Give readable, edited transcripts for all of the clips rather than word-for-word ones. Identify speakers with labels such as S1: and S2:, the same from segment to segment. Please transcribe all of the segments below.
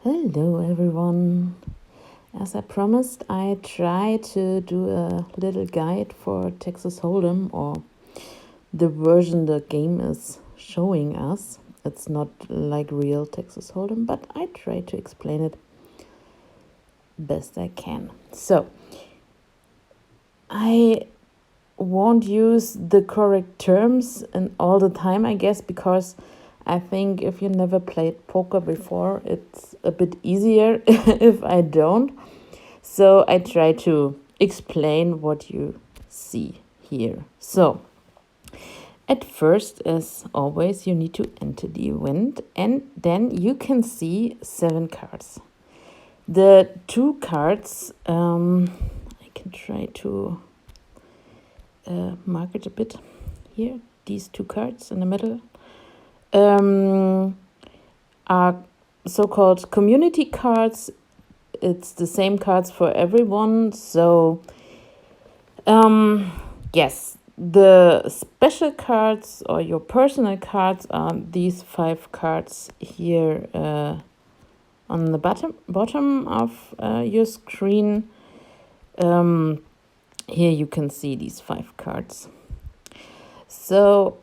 S1: Hello everyone. As I promised, I try to do a little guide for Texas Hold'em, or the version the game is showing us. It's not like real Texas Hold'em, but I try to explain it best I can. So, I won't use the correct terms and all the time, I guess, because I think if you never played poker before, it's a bit easier if I don't. So I try to explain what you see here. So at first, as always, you need to enter the event, and then you can see 7 cards. The 2 cards, I can try to mark it a bit here. These 2 cards in the middle are so-called community cards. It's the same cards for everyone. So, yes, the special cards or your personal cards are these 5 cards here on the bottom of your screen. Here you can see these 5 cards. So,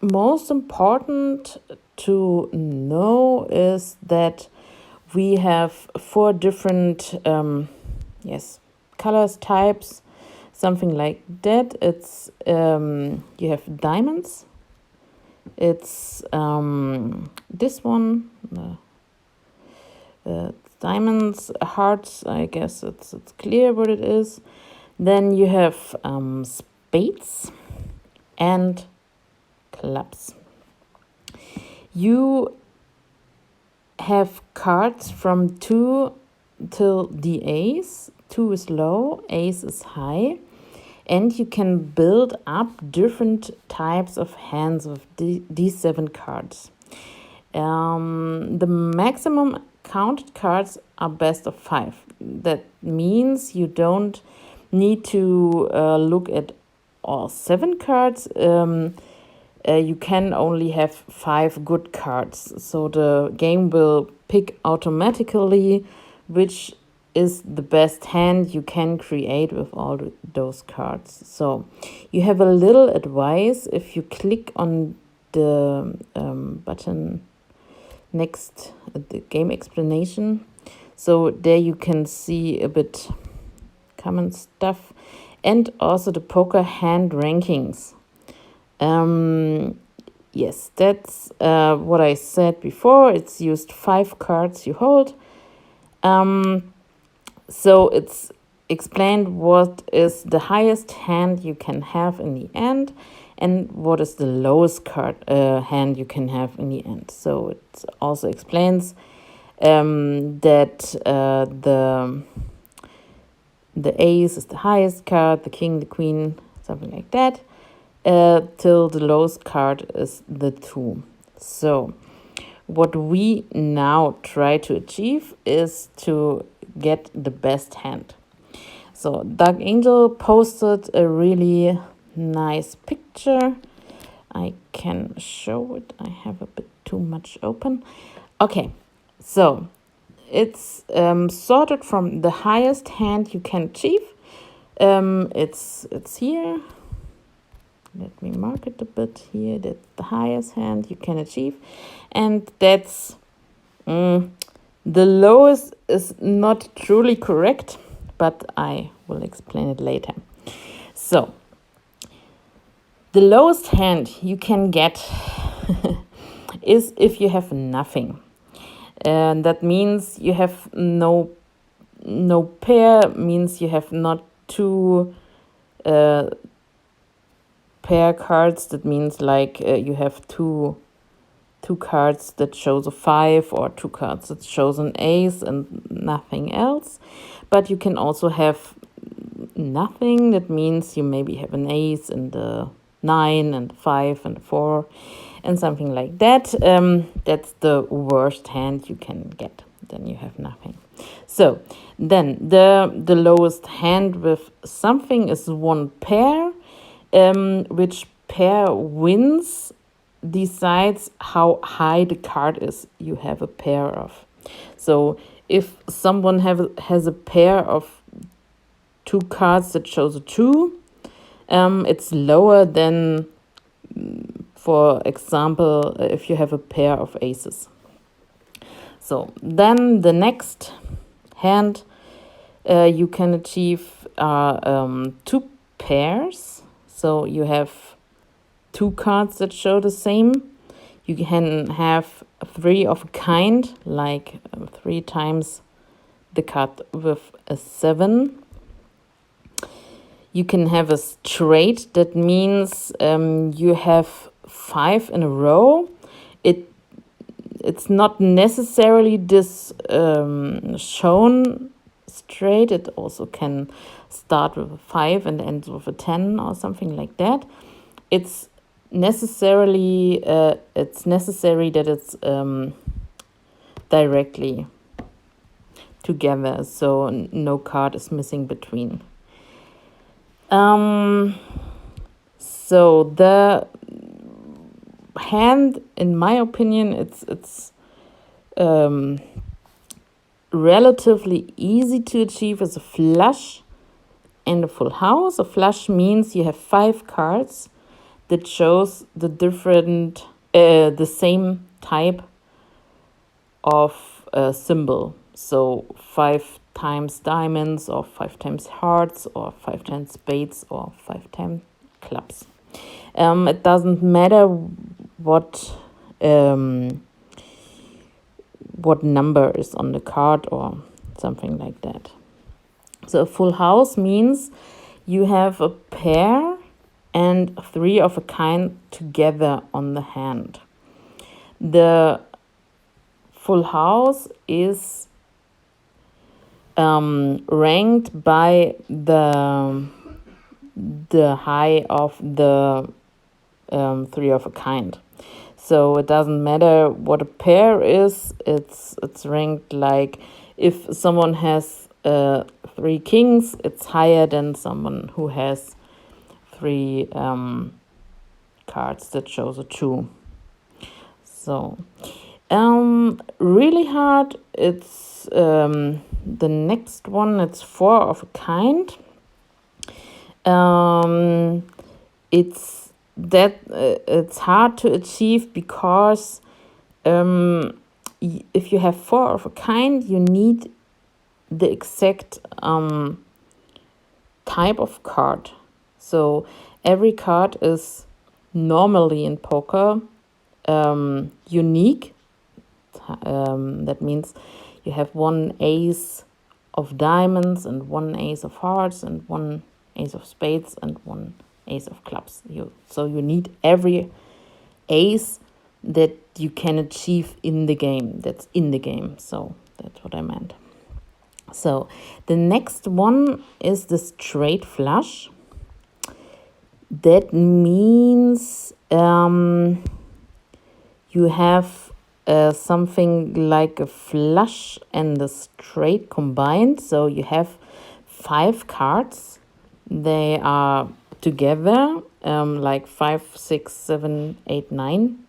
S1: most important to know is that we have 4 different colors, types, something like that. It's you have diamonds. It's this one, diamonds, hearts. I guess it's clear what it is. Then you have spades and clubs. You have cards from 2 till the ace. 2 is low, ace is high, and you can build up different types of hands with these 7 cards. The maximum counted cards are best of 5. That means you don't need to look at all 7 cards. You can only have 5 good cards. So the game will pick automatically which is the best hand you can create with all those cards. So you have a little advice if you click on the button next, the game explanation. So there you can see a bit common stuff and also the poker hand rankings. Yes, that's what I said before. It's used 5 cards you hold. So it's explained what is the highest hand you can have in the end and what is the lowest card hand you can have in the end. So it also explains that the ace is the highest card, the king, the queen, something like that, till the lowest card is the 2. So what we now try to achieve is to get the best hand. So Dark Angel posted a really nice picture. I can show it. I have a bit too much open. Okay, so it's sorted from the highest hand you can achieve. It's here. Let me mark it a bit here. That's the highest hand you can achieve, and that's the lowest is not truly correct, but I will explain it later. So, the lowest hand you can get is if you have nothing. And that means you have no pair, means you have not 2 pair cards. That means like you have two cards that shows a 5 or 2 cards that shows an ace and nothing else. But you can also have nothing. That means you maybe have an ace and the 9 and 5 and 4 and something like that. That's the worst hand you can get. Then you have nothing. So then the lowest hand with something is 1 pair. Which pair wins decides how high the card is you have a pair of. So if someone has a pair of 2 cards that shows a 2, it's lower than, for example, if you have a pair of aces. So then the next hand you can achieve are 2 pairs. So you have 2 cards that show the same. You can have 3 of a kind, like 3 times the card with a 7. You can have a straight. That means you have 5 in a row. It's not necessarily this shown straight. It also can start with a 5 and end with a 10 or something like that. It's necessary that it's directly together, so no card is missing between. So the hand, in my opinion, it's relatively easy to achieve as a flush and a full house. A flush means you have 5 cards that shows the different, the same type of symbol. So 5 times diamonds, or 5 times hearts, or 5 times spades, or 5 times clubs. It doesn't matter what number is on the card or something like that. So a full house means you have a pair and 3 of a kind together on the hand. The full house is ranked by the high of the 3 of a kind. So it doesn't matter what a pair is. It's ranked like if someone has 3 kings, it's higher than someone who has 3 cards that shows a 2. So really hard. It's the next one. It's 4 of a kind. It's hard to achieve because if you have 4 of a kind, you need the exact type of card. So every card is normally in poker unique. That means you have 1 ace of diamonds and 1 ace of hearts and 1 ace of spades and 1 ace of clubs. So you need every ace that you can achieve in the game. That's in the game. So that's what I meant. So the next one is the straight flush. That means you have something like a flush and a straight combined. So you have 5 cards. They are together, like 5, 6, 7, 8, 9,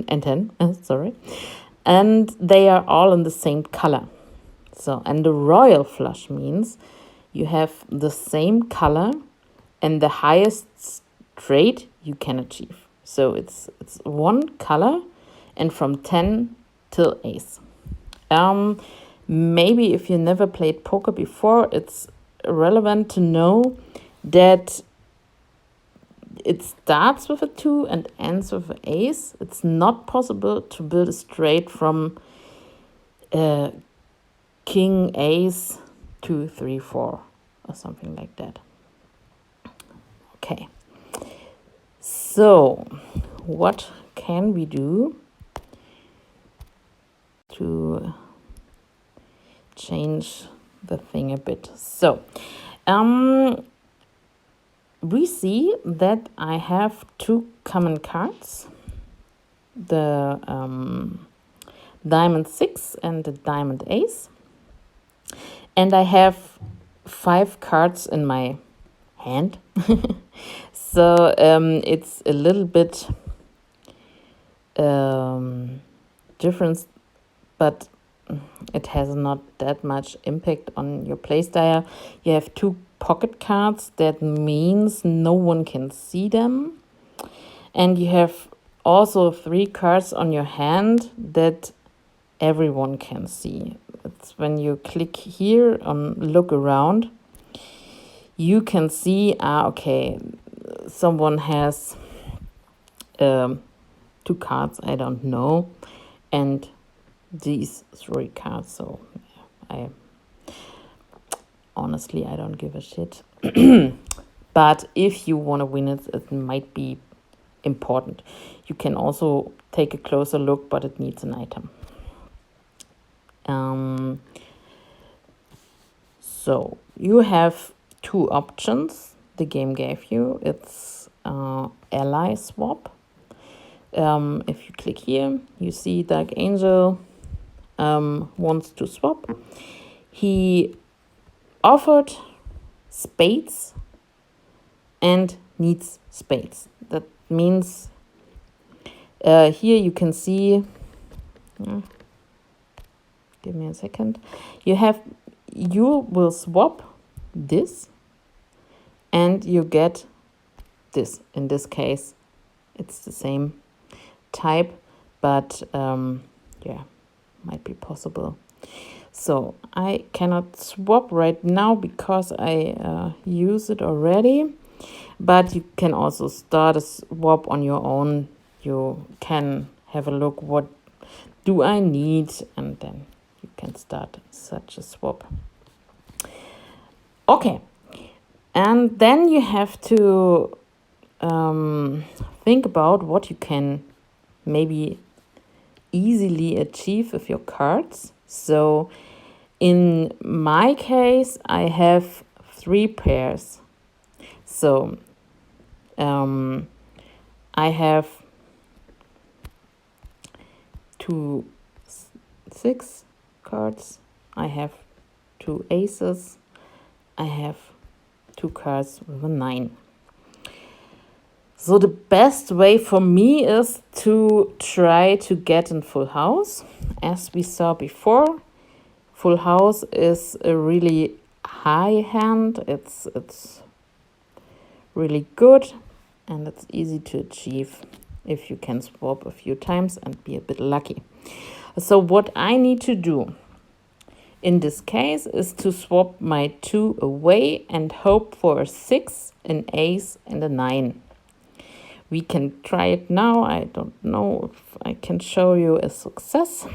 S1: and 10. Sorry, and they are all in the same color. So, and the royal flush means you have the same color and the highest straight you can achieve. So it's 1 color and from 10 till ace. Maybe if you never played poker before, it's relevant to know that it starts with a 2 and ends with an ace. It's not possible to build a straight from king, ace, 2, 3, 4 or something like that. Okay, so what can we do to change the thing a bit? So we see that I have 2 common cards, the diamond 6 and the diamond ace, and I have 5 cards in my hand. So it's a little bit different but it has not that much impact on your playstyle. You have 2 pocket cards. That means no one can see them. And you have also 3 cards on your hand that everyone can see. It's when you click here on look around, you can see, okay, someone has 2 cards, I don't know, and these 3 cards. So I honestly, I don't give a shit. But if you want to win it, it might be important. You can also take a closer look, but it needs an item. So you have 2 options the game gave you. It's ally swap. If you click here, you see Dark Angel wants to swap. He offered spades and needs spades. That means here you can see, give me a second, you will swap this and you get this. In this case, it's the same type, but yeah, might be possible. So I cannot swap right now because I use it already, but you can also start a swap on your own. You can have a look, what do I need, and then you can start such a swap. Okay, and then you have to think about what you can maybe easily achieve with your cards. So in my case, I have 3 pairs. So I have 2 6 cards. I have 2 aces. I have 2 cards with a 9. So the best way for me is to try to get in full house. As we saw before, full house is a really high hand. It's really good and it's easy to achieve if you can swap a few times and be a bit lucky. So what I need to do in this case is to swap my 2 away and hope for a 6, an ace and a 9. We can try it now. I don't know if I can show you a success.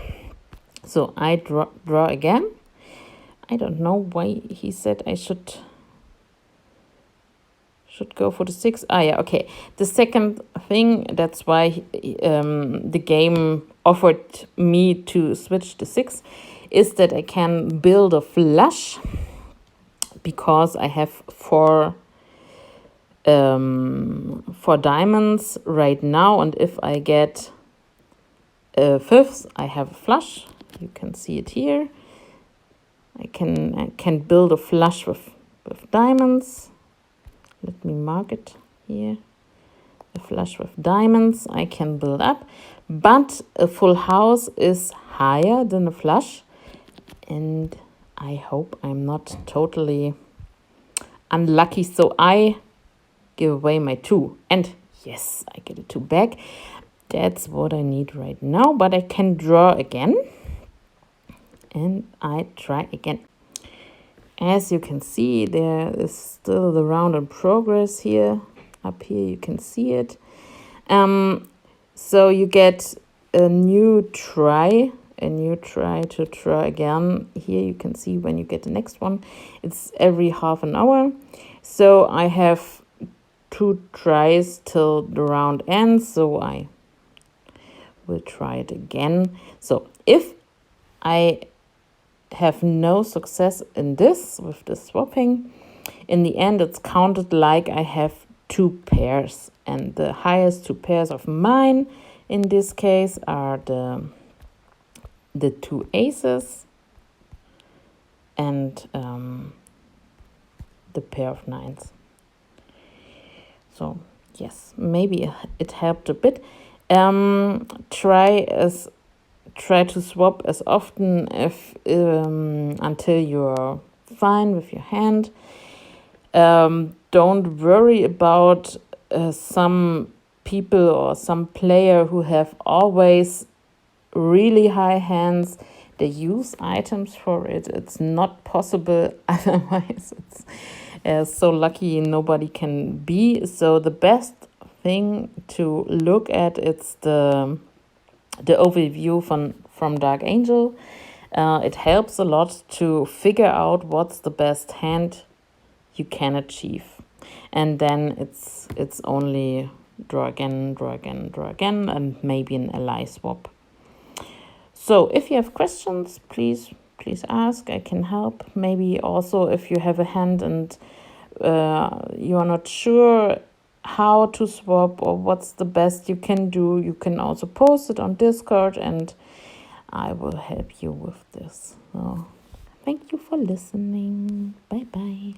S1: So I draw again. I don't know why he said I should go for the 6. Yeah, okay. The second thing, that's why the game offered me to switch to 6, is that I can build a flush because I have 4 diamonds right now, and if I get fifths, I have a flush. You can see it here. I can build a flush with diamonds. Let me mark it here. A flush with diamonds I can build up, but a full house is higher than a flush, and I hope I'm not totally unlucky. So I give away my 2, and yes, I get a 2 back. That's what I need right now, but I can draw again, and I try again. As you can see, there is still the round in progress here. Up here you can see it. So you get a new try to draw again. Here you can see when you get the next one. It's every half an hour. So I have 2 tries till the round ends, so I will try it again. So if I have no success in this with the swapping, in the end it's counted like I have 2 pairs, and the highest 2 pairs of mine in this case are the 2 aces and the pair of 9s. So yes, maybe it helped a bit. Try as try to swap as often until you're fine with your hand. Don't worry about some people or some player who have always really high hands. They use items for it. It's not possible otherwise. It's so lucky nobody can be. So the best thing to look at, it's the overview from Dark Angel. It helps a lot to figure out what's the best hand you can achieve, and then it's only draw again, draw again, draw again, and maybe an ally swap. So if you have questions, please ask. I can help. Maybe also if you have a hand and you are not sure how to swap or what's the best you can do, you can also post it on Discord and I will help you with this. So thank you for listening. Bye bye.